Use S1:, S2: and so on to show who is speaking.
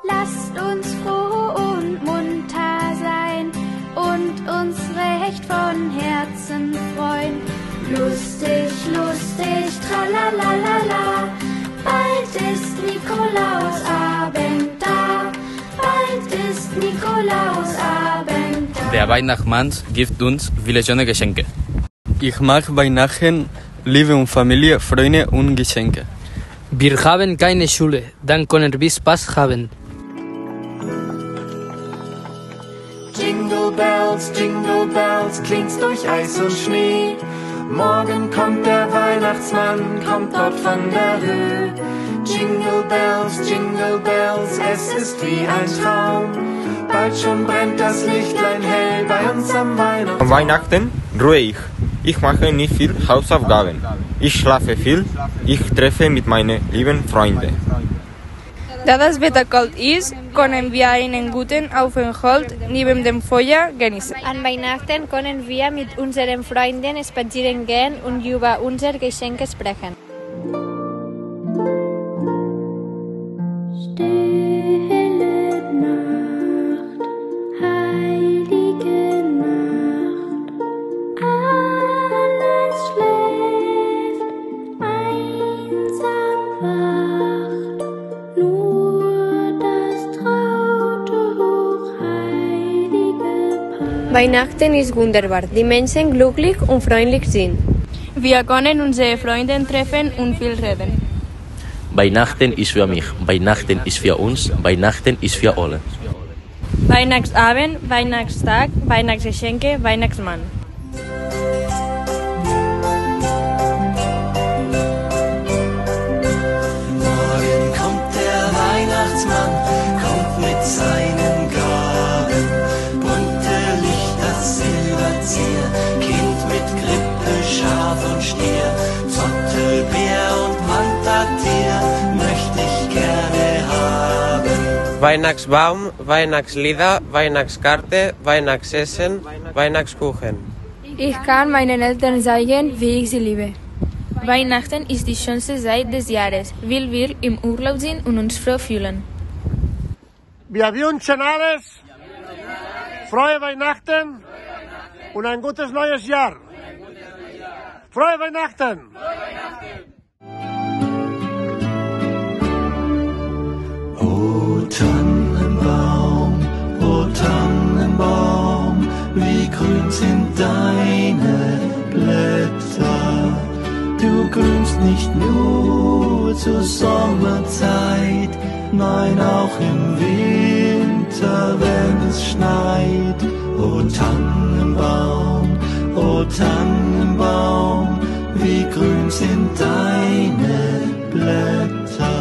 S1: lasst uns froh und munter sein und uns recht von Herzen freuen. Lustig, lustig, tralalalala, bald ist Nikolausabend da, bald ist Nikolausabend da.
S2: Der Weihnachtsmann gibt uns viele schöne Geschenke.
S3: Ich mag Weihnachten, Liebe und Familie, Freunde und Geschenke.
S4: Wir haben keine Schule, dann können wir Spaß haben.
S5: Jingle Bells, klingt's durch Eis und Schnee. Morgen kommt der Weihnachtsmann, kommt dort von der Höhe. Jingle Bells, es ist wie ein Traum. Bald schon brennt das Lichtlein hell bei uns am Weihnachtsbaum.
S6: Am Weihnachten ruhig. Ich mache nicht viel Hausaufgaben. Ich schlafe viel. Ich treffe mit meinen lieben Freunden.
S7: Da das Wetter kalt ist, können wir einen guten Aufenthalt neben dem Feuer genießen.
S8: An Weihnachten können wir mit unseren Freunden spazieren gehen und über unsere Geschenke sprechen.
S1: Stille Nacht, heilige Nacht, alles schläft, einsam wacht, nur das traute, hochheilige Paar.
S9: Weihnachten ist wunderbar, die Menschen glücklich und freundlich sind.
S7: Wir können unsere Freunde treffen und viel reden.
S10: Weihnachten ist für mich, Weihnachten ist für uns, Weihnachten ist für alle.
S7: Weihnachtsabend, Weihnachtstag, Weihnachtsgeschenke, Weihnachtsmann.
S5: Morgen kommt der Weihnachtsmann, kommt mit seinen Gaben. Bunte Lichter, Silberzieher, Kind mit Krippe, Schaf und Stier, Zottelbär und Panthertier möchte ich gerne haben.
S11: Weihnachtsbaum, Weihnachtslieder, Weihnachtskarte, Weihnachtsessen, Weihnachtskuchen.
S7: Ich kann meinen Eltern sagen, wie ich sie liebe. Weihnachten ist die schönste Zeit des Jahres, weil wir im Urlaub sind und uns froh fühlen.
S12: Wir wünschen alles, frohe Weihnachten und ein gutes neues Jahr. Frohe Weihnachten!
S5: O Tannenbaum, wie grün sind deine Blätter. Du grünst nicht nur zur Sommerzeit, nein auch im Winter, wenn es schneit. O Tannenbaum, wie grün sind deine Blätter.